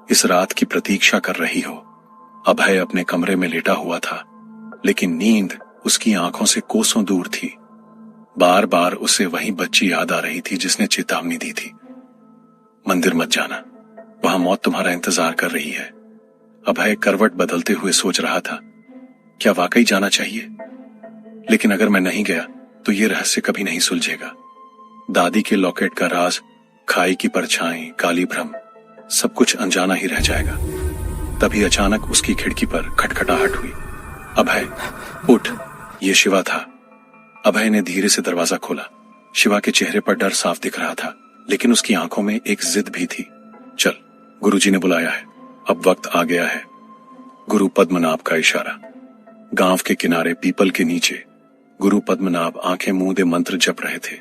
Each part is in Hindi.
इस रात की प्रतीक्षा कर रही हो। अभय अपने कमरे में लेटा हुआ था, लेकिन नींद उसकी आंखों से कोसों दूर थी। बार बार उसे वही बच्ची याद आ रही थी जिसने चेतावनी दी थी, मंदिर मत जाना, वहां मौत तुम्हारा इंतजार कर रही है। अभय करवट बदलते हुए सोच रहा था, क्या वाकई जाना चाहिए? लेकिन अगर मैं नहीं गया तो ये रहस्य कभी नहीं सुलझेगा। दादी के लॉकेट का राज, खाई की परछाई, काली भ्रम, सब कुछ अनजाना ही रह जाएगा। तभी अचानक उसकी खिड़की पर खटखटाहट हुई। अभय, उठ। ये शिवा था। अभय ने धीरे से दरवाजा खोला। शिवा के चेहरे पर डर साफ दिख रहा था, लेकिन उसकी आंखों में एक जिद भी थी। चल, गुरुजी ने बुलाया है, अब वक्त आ गया है। गुरु पद्मनाभ का इशारा। गांव के किनारे पीपल के नीचे गुरु पद्मनाभ आंखें मूंदे मंत्र जप रहे थे।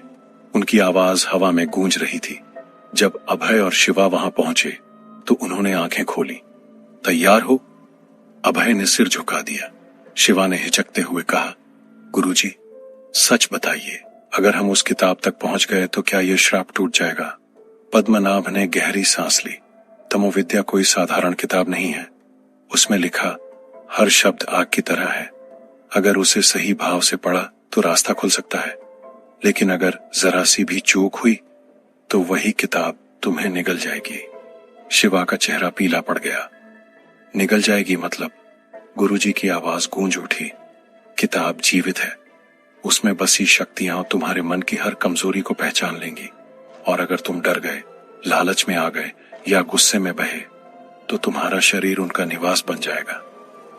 उनकी आवाज हवा में गूंज रही थी। जब अभय और शिवा वहां पहुंचे तो उन्होंने आंखें खोली। तैयार हो? अभय ने सिर झुका दिया। शिवा ने हिचकते हुए कहा, गुरुजी, सच बताइए, अगर हम उस किताब तक पहुंच गए तो क्या यह श्राप टूट जाएगा? पद्मनाभ ने गहरी सांस ली। तमोविद्या कोई साधारण किताब नहीं है। उसमें लिखा हर शब्द आग की तरह है। अगर उसे सही भाव से पढ़ा तो रास्ता खुल सकता है, लेकिन अगर जरा सी भी चूक हुई तो वही किताब तुम्हें निगल जाएगी। शिवा का चेहरा पीला पड़ गया। निगल जाएगी मतलब? गुरुजी की आवाज गूंज उठी। किताब जीवित है। उसमें बसी शक्तियां तुम्हारे मन की हर कमजोरी को पहचान लेंगी, और अगर तुम डर गए, लालच में आ गए या गुस्से में बहे तो तुम्हारा शरीर उनका निवास बन जाएगा।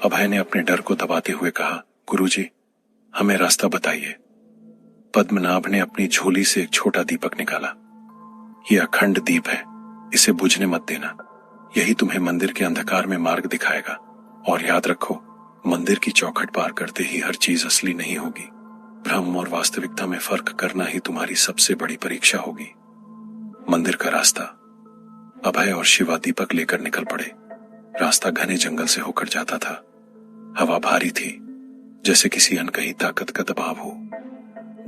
अभय ने अपने डर को दबाते हुए कहा, गुरुजी, हमें रास्ता बताइए। पद्मनाभ ने अपनी झोली से एक छोटा दीपक निकाला। यह अखंड दीप है, इसे बुझने मत देना। यही तुम्हें मंदिर के अंधकार में मार्ग दिखाएगा। और याद रखो, मंदिर की चौखट पार करते ही हर चीज असली नहीं होगी। भ्रम और वास्तविकता में फर्क करना ही तुम्हारी सबसे बड़ी परीक्षा होगी। मंदिर का रास्ता। अभय और शिवा दीपक लेकर निकल पड़े। रास्ता घने जंगल से होकर जाता था। हवा भारी थी, जैसे किसी अनकही ताकत का दबाव हो।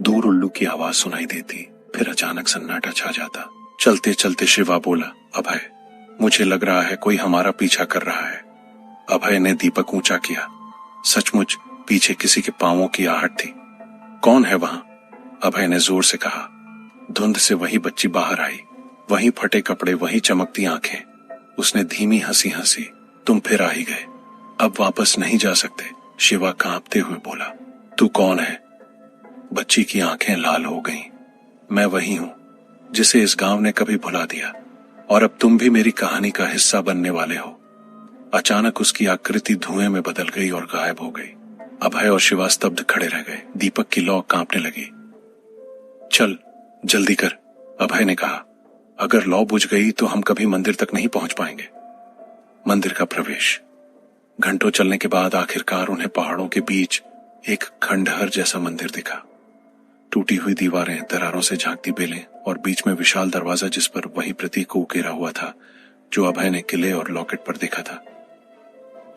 दूर उल्लू की आवाज सुनाई देती, फिर अचानक सन्नाटा छा जाता। चलते चलते शिवा बोला, अभय, मुझे लग रहा है कोई हमारा पीछा कर रहा है। अभय ने दीपक ऊंचा किया। सचमुच पीछे किसी के पांवों की आहट थी। कौन है वहां? अभय ने जोर से कहा। धुंध से वही बच्ची बाहर आई, वही फटे कपड़े, वही चमकती आंखें। उसने धीमी हंसी हंसी। तुम फिर आ ही गए, अब वापस नहीं जा सकते। शिवा कांपते हुए बोला, तू कौन है? बच्ची की आंखें लाल हो गईं। मैं वही हूं जिसे इस गांव ने कभी भुला दिया, और अब तुम भी मेरी कहानी का हिस्सा बनने वाले हो। अचानक उसकी आकृति धुएं में बदल गई और गायब हो गई। अभय और शिवा स्तब्ध खड़े रह गए। दीपक की लौ कांपने लगी। चल जल्दी कर, अभय ने कहा। अगर लौ बुझ गई तो हम कभी मंदिर तक नहीं पहुंच पाएंगे। मंदिर का प्रवेश। घंटों चलने के बाद आखिरकार उन्हें पहाड़ों के बीच एक खंडहर जैसा मंदिर दिखा। टूटी हुई दीवारें, दरारों से झांकती बेलें और बीच में विशाल दरवाजा जिस पर वही प्रतीक को उकेरा हुआ था जो अभय ने किले और लॉकेट पर देखा था।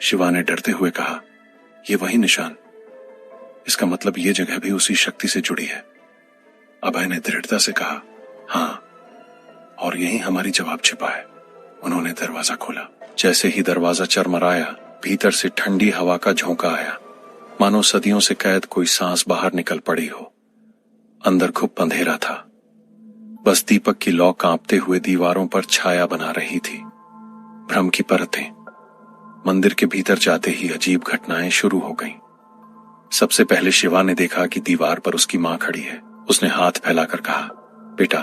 शिवा ने डरते हुए कहा, यह वही निशान। इसका मतलब यह जगह भी उसी शक्ति से जुड़ी है। अभय ने दृढ़ता से कहा, हाँ, और यही हमारी जवाब छिपा है। उन्होंने दरवाजा खोला। जैसे ही दरवाजा चरमराया, भीतर से ठंडी हवा का झोंका आया, मानो सदियों से कैद कोई सांस बाहर निकल पड़ी हो। अंदर खूब अंधेरा था। बस दीपक की लौ कांपते हुए दीवारों पर छाया बना रही थी। भ्रम की परतें। मंदिर के भीतर जाते ही अजीब घटनाएं शुरू हो गईं। सबसे पहले शिवा ने देखा कि दीवार पर उसकी मां खड़ी है। उसने हाथ फैलाकर कहा, बेटा,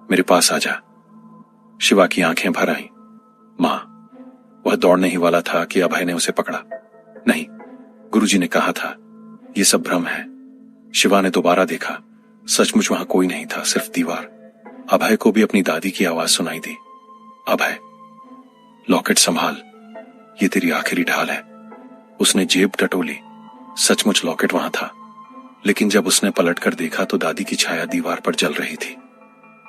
मेरे पास आ जा। शिवा की आंखें भर आईं। मां। वह दौड़ने ही वाला था कि अभय ने उसे पकड़ा। नहीं, गुरुजी ने कहा था, यह सब भ्रम है। शिवा ने दोबारा देखा। सचमुच वहां कोई नहीं था, सिर्फ दीवार। अभय को भी अपनी दादी की आवाज सुनाई दी, अभय, लॉकेट संभाल, ये तेरी आखिरी ढाल है। उसने जेब टटोली। सचमुच लॉकेट वहां था, लेकिन जब उसने पलटकर देखा तो दादी की छाया दीवार पर जल रही थी।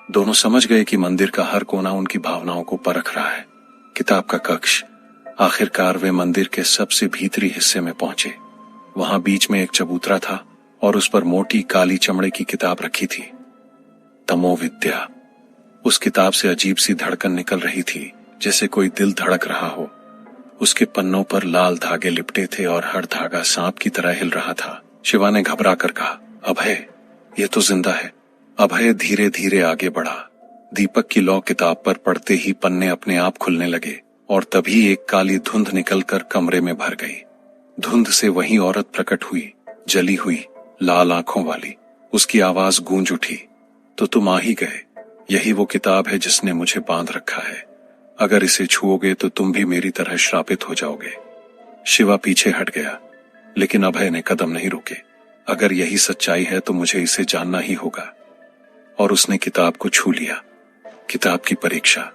दोनों समझ गए कि मंदिर का हर कोना उनकी भावनाओं को परख रहा है। किताब का कक्ष। आखिरकार वे मंदिर के सबसे भीतरी हिस्से में पहुंचे। वहां बीच में एक चबूतरा था और उस पर मोटी काली चमड़े की किताब रखी थी, तमोविद्या। उस किताब से अजीब सी धड़कन निकल रही थी, जैसे कोई दिल धड़क रहा हो। उसके पन्नों पर लाल धागे लिपटे थे और हर धागा सांप की तरह हिल रहा था। शिवा ने घबरा कर कहा, अभय, ये तो जिंदा है। अभय धीरे धीरे आगे बढ़ा। दीपक की लौ किताब पर पढ़ते ही पन्ने अपने आप खुलने लगे और तभी एक काली धुंध निकलकर कमरे में भर गई। धुंध से वही औरत प्रकट हुई, जली हुई, लाल आंखों वाली। उसकी आवाज गूंज उठी, तो तुम आ ही गए। यही वो किताब है जिसने मुझे बांध रखा है। अगर इसे छुओगे तो तुम भी मेरी तरह श्रापित हो जाओगे। शिवा पीछे हट गया, लेकिन अभय ने कदम नहीं रोके। अगर यही सच्चाई है तो मुझे इसे जानना ही होगा। और उसने किताब को छू लिया। किताब की परीक्षा।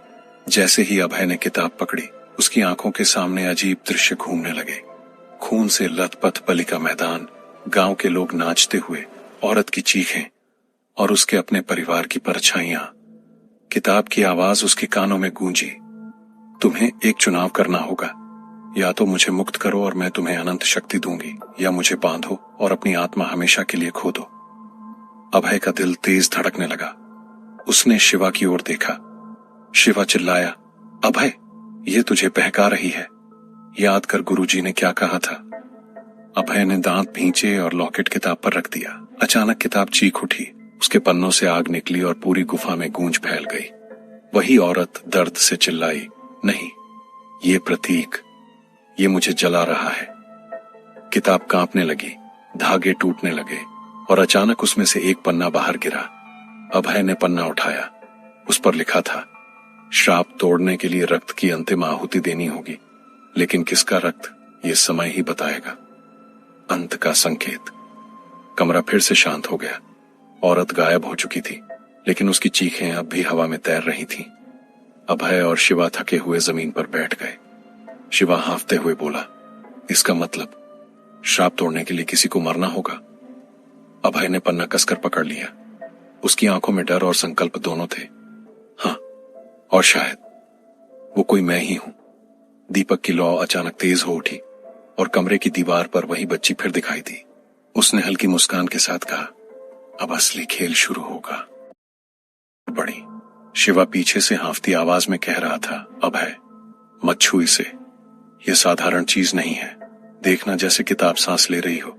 जैसे ही अभय ने किताब पकड़ी, उसकी आंखों के सामने अजीब दृश्य घूमने लगे। खून से लथपथ बलि का मैदान, गांव के लोग नाचते हुए, औरत की चीखें और उसके अपने परिवार की परछाइयां। किताब की आवाज उसके कानों में गूंजी, तुम्हें एक चुनाव करना होगा। या तो मुझे मुक्त करो और मैं तुम्हें अनंत शक्ति दूंगी, या मुझे बांधो और अपनी आत्मा हमेशा के लिए खो दो। अभय का दिल तेज धड़कने लगा। उसने शिवा की ओर देखा। शिवा चिल्लाया, अभय, ये तुझे बहका रही है। याद कर गुरुजी ने क्या कहा था। अभय ने दांत भींचे और लॉकेट किताब पर रख दिया। अचानक किताब चीख उठी। उसके पन्नों से आग निकली और पूरी गुफा में गूंज फैल गई। वही औरत दर्द से चिल्लाई, नहीं, ये प्रतीक, ये मुझे जला रहा है। किताब कांपने लगी, धागे टूटने लगे और अचानक उसमें से एक पन्ना बाहर गिरा। अभय ने पन्ना उठाया। उस पर लिखा था, श्राप तोड़ने के लिए रक्त की अंतिम आहुति देनी होगी, लेकिन किसका रक्त, ये समय ही बताएगा। अंत का संकेत। कमरा फिर से शांत हो गया। औरत गायब हो चुकी थी, लेकिन उसकी चीखें अब भी हवा में तैर रही थीं। अभय और शिवा थके हुए जमीन पर बैठ गए। शिवा हांफते हुए बोला, इसका मतलब श्राप तोड़ने के लिए किसी को मरना होगा। अभय ने पन्ना कसकर पकड़ लिया। उसकी आंखों में डर और संकल्प दोनों थे। हाँ, और शायद वो कोई मैं ही हूं। दीपक की लौ अचानक तेज हो उठी और कमरे की दीवार पर वही बच्ची फिर दिखाई दी। उसने हल्की मुस्कान के साथ कहा, अब असली खेल शुरू होगा। बड़ी शिवा पीछे से हांफती आवाज में कह रहा था, अभय, मत छू इसे। यह साधारण चीज नहीं है। देखना जैसे किताब सांस ले रही हो।